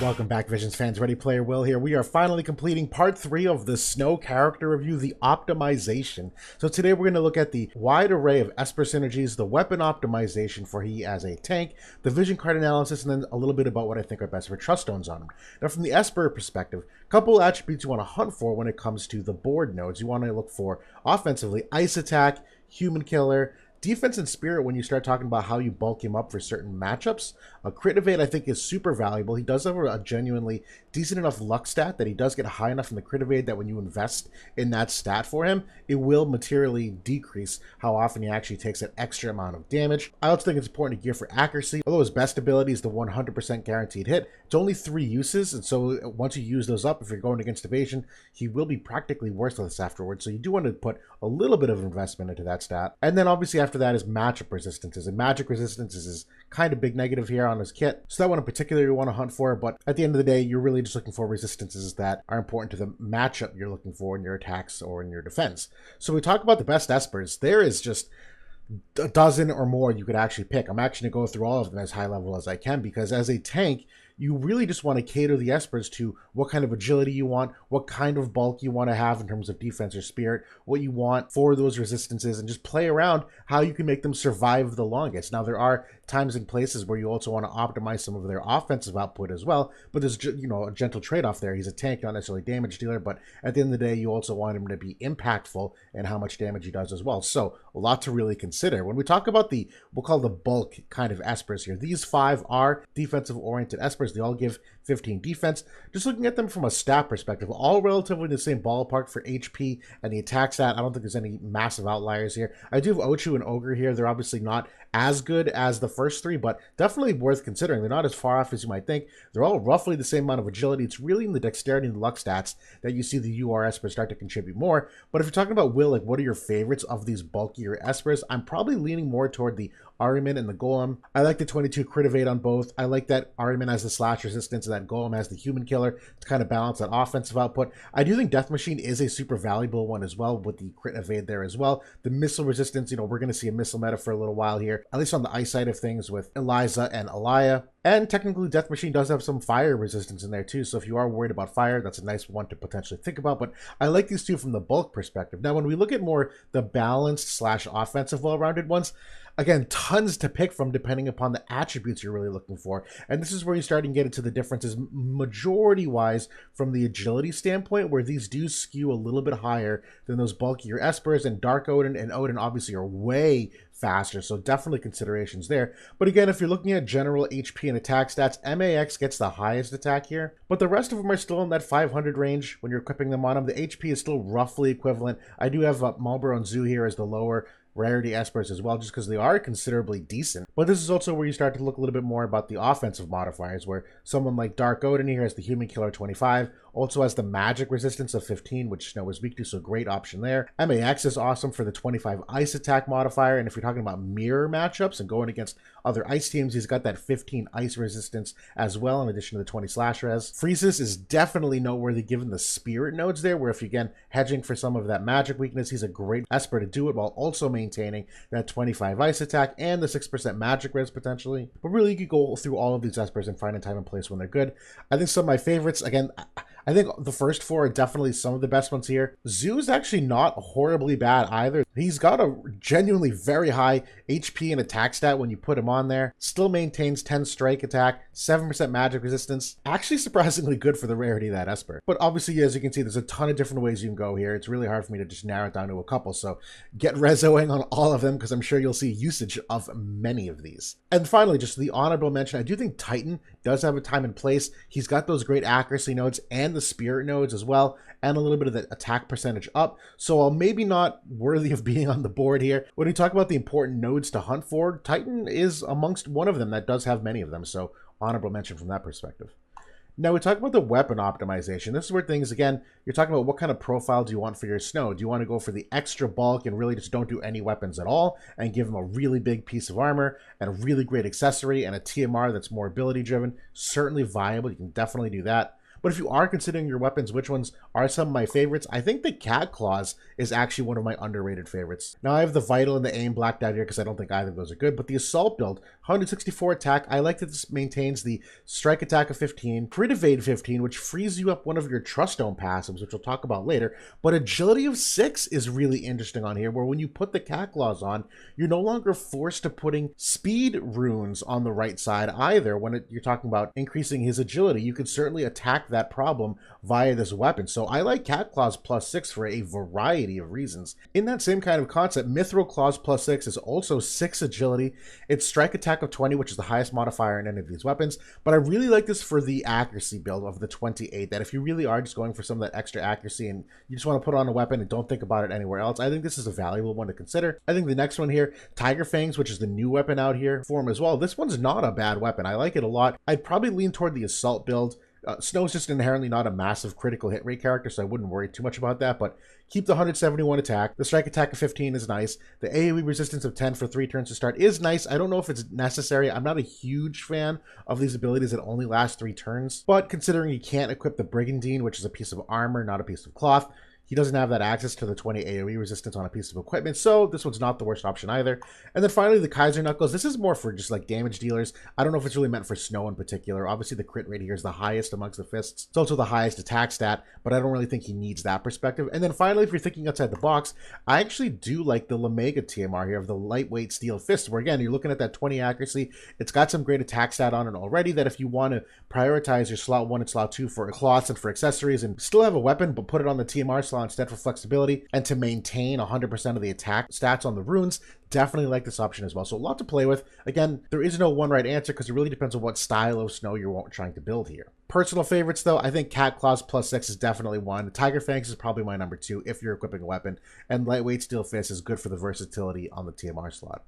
Welcome back, Visions fans. Ready Player Will here. We are finally completing part 3 of the Snow character review, the optimization. So today we're going to look at the wide array of Esper Synergies, the weapon optimization for he as a tank, the vision card analysis, and then a little bit about what I think are best for Truststones on him. Now from the Esper perspective, a couple attributes you want to hunt for when it comes to the board nodes. You want to look for offensively, Ice Attack, Human Killer, defense and spirit when you start talking about how you bulk him up for certain matchups. A crit evade I think is super valuable. He does have a genuinely decent enough luck stat that he does get high enough in the crit evade that when you invest in that stat for him, it will materially decrease how often he actually takes an extra amount of damage. I also think it's important to gear for accuracy. Although his best ability is the 100% guaranteed hit, it's only 3 uses, and so once you use those up, if you're going against evasion, he will be practically worthless afterwards. So you do want to put a little bit of investment into that stat. And then obviously after that is matchup resistances, and magic resistances is kind of big negative here on his kit, so that one in particular you want to hunt for. But at the end of the day, you're really just looking for resistances that are important to the matchup you're looking for in your attacks or in your defense. So we talk about the best Espers. There is just a dozen or more you could actually pick. I'm actually going to go through all of them as high level as I can, because as a tank, you really just want to cater the Espers to what kind of agility you want, what kind of bulk you want to have in terms of defense or spirit, what you want for those resistances, and just play around how you can make them survive the longest. Now, there are times and places where you also want to optimize some of their offensive output as well, but there's, you know, a gentle trade-off there. He's a tank, not necessarily damage dealer, but at the end of the day, you also want him to be impactful in how much damage he does as well. So a lot to really consider. When we talk about the, we'll call the bulk kind of Espers here, these 5 are defensive-oriented Espers. They all give 15 defense. Just looking at them from a stat perspective, all relatively the same ballpark for HP and the attack stat. I don't think there's any massive outliers here. I do have Ochu and Ogre here. They're obviously not as good as the first 3, but definitely worth considering. They're not as far off as you might think. They're all roughly the same amount of agility. It's really in the dexterity and the luck stats that you see the UR Espers start to contribute more. But if you're talking about Will, like what are your favorites of these bulkier Espers, I'm probably leaning more toward the Ahriman and the Golem. I like the 22 crit evade on both. I like that Ahriman has the slash resistance and that Golem has the human killer to kind of balance that offensive output. I do think Death Machine is a super valuable one as well, with the crit evade there as well. The missile resistance, you know, we're going to see a missile meta for a little while here, at least on the ice side of things with Eliza and Elia. And technically, Death Machine does have some fire resistance in there too, so if you are worried about fire, that's a nice one to potentially think about. But I like these two from the bulk perspective. Now, when we look at more the balanced slash offensive well-rounded ones, again, tons to pick from depending upon the attributes you're really looking for. And this is where you start to get into the differences majority-wise from the agility standpoint, where these do skew a little bit higher than those bulkier Espers, and Dark Odin and Odin obviously are way faster, so definitely considerations there. But again, if you're looking at general HP and attack stats, MAX gets the highest attack here, but the rest of them are still in that 500 range when you're equipping them on them. The HP is still roughly equivalent. I do have Marlboro and Zoo here as the lower rarity Espers as well, just because they are considerably decent. But this is also where you start to look a little bit more about the offensive modifiers, where someone like Dark Odin here has the human killer 25, also has the magic resistance of 15, which Snow is weak to, so great option there. MAX is awesome for the 25 ice attack modifier, and if you're talking about mirror matchups and going against other ice teams, he's got that 15 ice resistance as well, in addition to the 20 slash res. Freesis is definitely noteworthy given the spirit nodes there, where if you, again, hedging for some of that magic weakness, he's a great Esper to do it while also maintaining that 25 ice attack and the 6% magic res potentially. But really, you could go through all of these Espers and find a time and place when they're good. I think some of my favorites, again, I think the first 4 are definitely some of the best ones here. Zoo's actually not horribly bad either. He's got a genuinely very high HP and attack stat when you put him on there. Still maintains 10 strike attack, 7% magic resistance. Actually surprisingly good for the rarity of that Esper. But obviously, as you can see, there's a ton of different ways you can go here. It's really hard for me to just narrow it down to a couple. So get rezoing on all of them, because I'm sure you'll see usage of many of these. And finally, just the honorable mention, I do think Titan does have a time and place. He's got those great accuracy nodes and the spirit nodes as well, and a little bit of the attack percentage up. So while maybe not worthy of being on the board here, when we talk about the important nodes to hunt for, Titan is amongst one of them that does have many of them. So honorable mention from that perspective. Now we talk about the weapon optimization. This is where things, again, you're talking about what kind of profile do you want for your Snow. Do you want to go for the extra bulk and really just don't do any weapons at all and give him a really big piece of armor and a really great accessory and a TMR that's more ability driven? Certainly viable. You can definitely do that. But if you are considering your weapons, which ones are some of my favorites. I think the Cat Claws is actually one of my underrated favorites. Now I have the Vital and the Aim blacked out here because I don't think either of those are good, but the Assault build, 164 attack, I like that this maintains the strike attack of 15, crit evade 15, which frees you up one of your Truststone passives, which we'll talk about later, but agility of 6 is really interesting on here, where when you put the Cat Claws on, you're no longer forced to putting speed runes on the right side either. When you're talking about increasing his agility, you can certainly attack that problem via this weapon. So I like Cat Claws +6 for a variety of reasons. In that same kind of concept, Mithril Claws +6 is also 6 agility. It's strike attack of 20, which is the highest modifier in any of these weapons, but I really like this for the accuracy build of the 28, that if you really are just going for some of that extra accuracy and you just want to put on a weapon and don't think about it anywhere else, I think this is a valuable one to consider. I think the next one here, Tiger Fangs, which is the new weapon out here for him as well. This one's not a bad weapon. I like it a lot. I'd probably lean toward the Assault build. Snow's just inherently not a massive critical hit rate character, so I wouldn't worry too much about that, but keep the 171 attack. The strike attack of 15 is nice. The AoE resistance of 10 for 3 turns to start is nice. I don't know if it's necessary. I'm not a huge fan of these abilities that only last 3 turns, but considering you can't equip the Brigandine, which is a piece of armor, not a piece of cloth, he doesn't have that access to the 20 AoE resistance on a piece of equipment, so this one's not the worst option either. And then finally, the Kaiser Knuckles. This is more for just like damage dealers. I don't know if it's really meant for Snow in particular. Obviously, the crit rate here is the highest amongst the fists. It's also the highest attack stat, but I don't really think he needs that perspective. And then finally, if you're thinking outside the box, I actually do like the Lamega TMR here of the lightweight steel fist, where again, you're looking at that 20 accuracy. It's got some great attack stat on it already, that if you want to prioritize your slot 1 and slot 2 for cloths and for accessories and still have a weapon, but put it on the TMR slot instead for flexibility and to maintain 100% of the attack stats on the runes, definitely like this option as well. So a lot to play with. Again, there is no one right answer because it really depends on what style of Snow you're trying to build here. Personal favorites though, I think Cat Claws +6 is definitely one. Tiger Fangs is probably my number 2 if you're equipping a weapon, and Lightweight Steel Fist is good for the versatility on the TMR slot.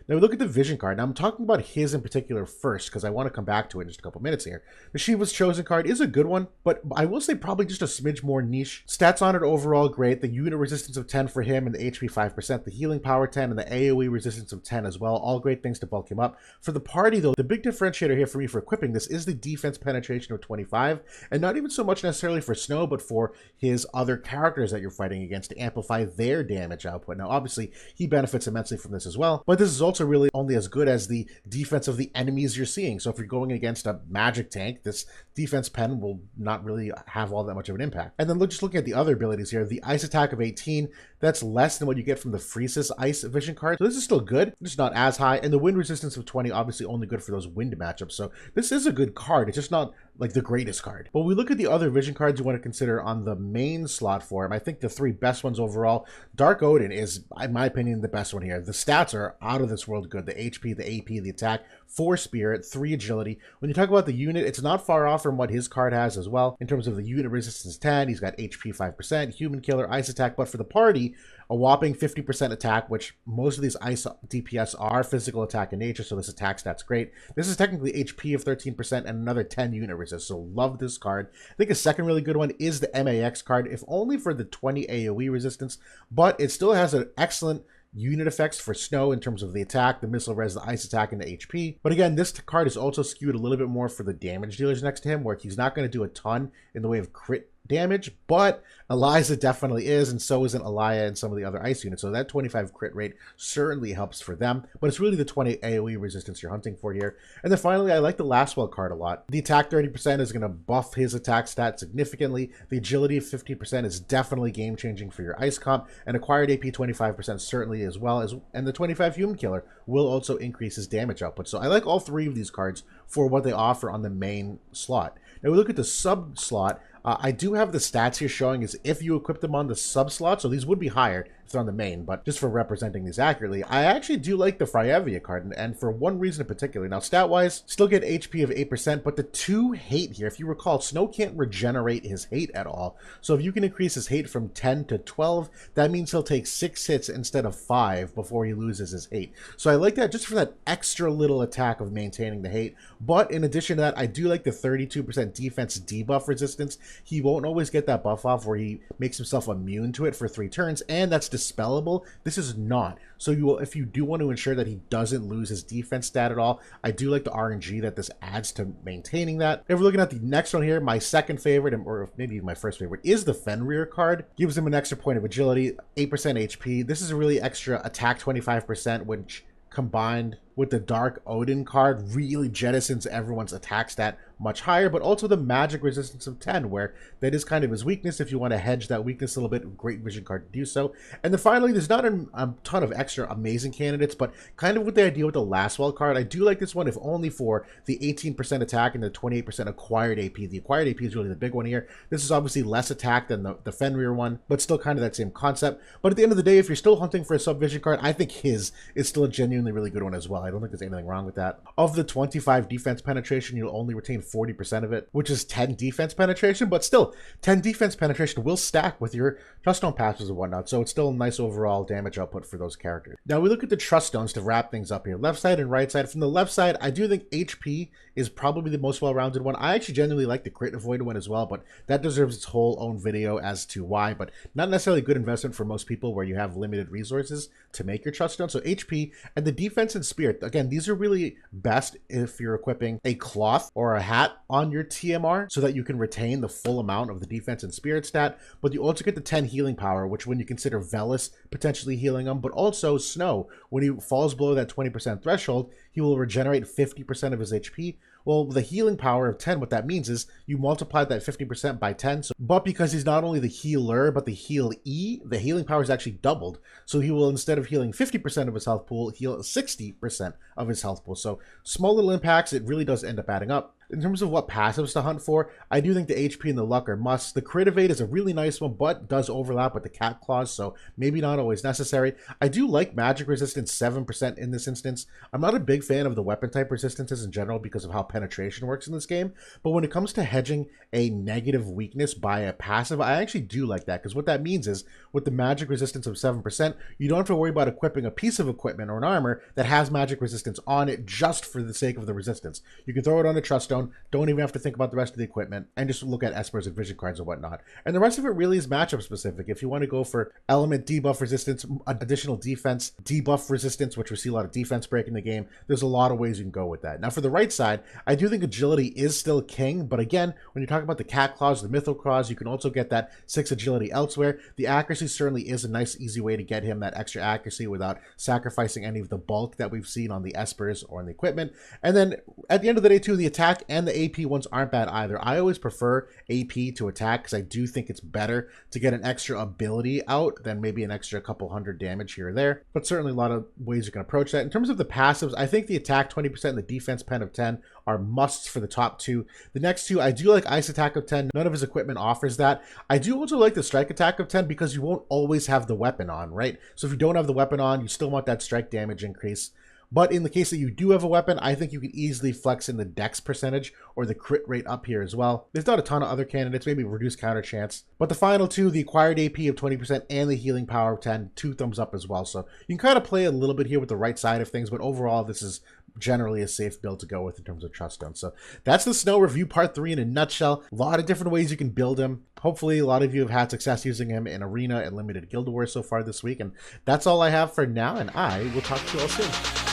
Now we look at the Vision card. Now I'm talking about his in particular first because I want to come back to it in just a couple minutes here. The Shiva's Chosen card is a good one, but I will say probably just a smidge more niche. Stats on it overall great. The unit resistance of 10 for him and the HP 5%, the healing power 10, and the AoE resistance of 10 as well. All great things to bulk him up. For the party though, the big differentiator here for me for equiping this is the defense penetration of 25, and not even so much necessarily for Snow, but for his other characters that you're fighting against to amplify their damage output. Now obviously he benefits immensely from this as well, but this is also really only as good as the defense of the enemies you're seeing. So if you're going against a magic tank, this defense pen will not really have all that much of an impact. And then just looking at the other abilities here, the ice attack of 18, that's less than what you get from the Freesis Ice Vision card. So this is still good, just not as high. And the wind resistance of 20, obviously only good for those wind matchups. So this is a good card. It's just not like the greatest card. But we look at the other Vision cards you want to consider on the main slot for him. I think the 3 best ones overall, Dark Odin is, in my opinion, the best one here. The stats are out of this world good. The HP, the AP, the attack, 4 spirit, 3 agility. When you talk about the unit, it's not far off from what his card has as well. In terms of the unit resistance 10, he's got HP 5%, human killer, ice attack, but for the party, a whopping 50% attack, which most of these ice DPS are physical attack in nature, so this attack stat's great. This is technically HP of 13% and another 10 unit resist, so love this card. I think a second really good one is the MAX card, if only for the 20 AoE resistance, but it still has an excellent unit effects for Snow in terms of the attack, the missile res, the ice attack, and the HP. But again, this card is also skewed a little bit more for the damage dealers next to him, where he's not going to do a ton in the way of crit damage, but Eliza definitely is, and so isn't Elia and some of the other ice units. So that 25 crit rate certainly helps for them, but it's really the 20 AoE resistance you're hunting for here. And then finally, I like the Lastwell card a lot. The attack 30% is going to buff his attack stat significantly. The agility of 15% is definitely game-changing for your ice comp, and acquired AP 25% certainly as well, and the 25 human killer will also increase his damage output. So I like all 3 of these cards for what they offer on the main slot. Now we look at the sub slot. I do have the stats here showing is if you equip them on the sub slot, so these would be higher if they're on the main, but just for representing these accurately, I actually do like the Fryevia card, and for one reason in particular. Now, stat-wise, still get HP of 8%, but the 2 hate here, if you recall, Snow can't regenerate his hate at all. So if you can increase his hate from 10 to 12, that means he'll take 6 hits instead of 5 before he loses his hate. So I like that just for that extra little attack of maintaining the hate. But in addition to that, I do like the 32% defense debuff resistance. he won't always get that buff off where he makes himself immune to it for 3 turns, and that's dispellable. This is not. So you will, if you do want to ensure that he doesn't lose his defense stat at all, I do like the RNG that this adds to maintaining that. If we're looking at the next one here, my second favorite, or maybe my first favorite, is the Fenrir card. Gives him an extra point of agility, 8% HP. This is a really extra attack 25%, which combined with the Dark Odin card really jettisons everyone's attack stat much higher, but also the magic resistance of 10, where that is kind of his weakness. If you want to hedge that weakness a little bit, great vision card to do so. And then finally, there's not a ton of extra amazing candidates, but kind of with the idea with the last wild card, I do like this one, if only for the 18% attack and the 28% acquired AP. The acquired AP is really the big one here. This is obviously less attack than the Fenrir one, but still kind of that same concept. But at the end of the day, if you're still hunting for a sub-vision card, I think his is still a genuinely really good one as well. I don't think there's anything wrong with that. Of the 25 defense penetration, you'll only retain 40% of it, which is 10 defense penetration, but still 10 defense penetration will stack with your Truststone passes and whatnot, so it's still a nice overall damage output for those characters. Now we look at the Truststones to wrap things up here. Left side and right side. From the left side, I do think HP is probably the most well-rounded one. I actually genuinely like the crit avoid one as well, but that deserves its whole own video as to why, but not necessarily a good investment for most people where you have limited resources to make your Truststone. So HP and the defense and spirit, again, these are really best if you're equipping a cloth or a hat on your TMR so that you can retain the full amount of the defense and spirit stat, but you also get the 10 healing power, which when you consider Velis potentially healing him, but also Snow, when he falls below that 20% threshold, he will regenerate 50% of his HP. Well, the healing power of 10, what that means is you multiply that 50% by 10. So, but because he's not only the healer, but the heal-E, the healing power is actually doubled. So he will, instead of healing 50% of his health pool, heal 60% of his health pool. So small little impacts, it really does end up adding up. In terms of what passives to hunt for, I do think the HP and the luck are musts. The crit evade is a really nice one, but does overlap with the cat claws, so maybe not always necessary. I do like magic resistance 7% in this instance. I'm not a big fan of the weapon type resistances in general because of how penetration works in this game, but when it comes to hedging a negative weakness by a passive, I actually do like that, because what that means is with the magic resistance of 7%, you don't have to worry about equipping a piece of equipment or an armor that has magic resistance on it just for the sake of the resistance. You can throw it on a Truststone, don't even have to think about the rest of the equipment, and just look at Esper's and vision cards and whatnot. And the rest of it really is matchup specific. If you want to go for element debuff resistance, additional defense, debuff resistance, which we see a lot of defense break in the game, there's a lot of ways you can go with that. Now for the right side, I do think agility is still king, but again, when you're talking about the cat claws, the mythical claws, you can also get that 6 agility elsewhere. The accuracy certainly is a nice easy way to get him that extra accuracy without sacrificing any of the bulk that we've seen on the Espers or on the equipment. And then at the end of the day too, the attack and the AP ones aren't bad either. I always prefer AP to attack because I do think it's better to get an extra ability out than maybe an extra couple hundred damage here or there, but certainly a lot of ways you can approach that. In terms of the passives, I think the attack 20% and the defense pen of 10 are musts for the top two. The next two, I do like ice attack of 10. None of his equipment offers that. I do also like the strike attack of 10 because you won't always have the weapon on, right? So if you don't have the weapon on, you still want that strike damage increase. But in the case that you do have a weapon, I think you can easily flex in the dex percentage or the crit rate up here as well. There's not a ton of other candidates, maybe reduced counter chance. But the final two, the acquired AP of 20% and the healing power of 10, 2 thumbs up as well. So you can kind of play a little bit here with the right side of things, but overall this is generally a safe build to go with in terms of Truststone. So that's the Snow review part 3 in a nutshell. A lot of different ways you can build him. Hopefully a lot of you have had success using him in Arena and Limited Guild Wars so far this week. And that's all I have for now, and I will talk to you all soon.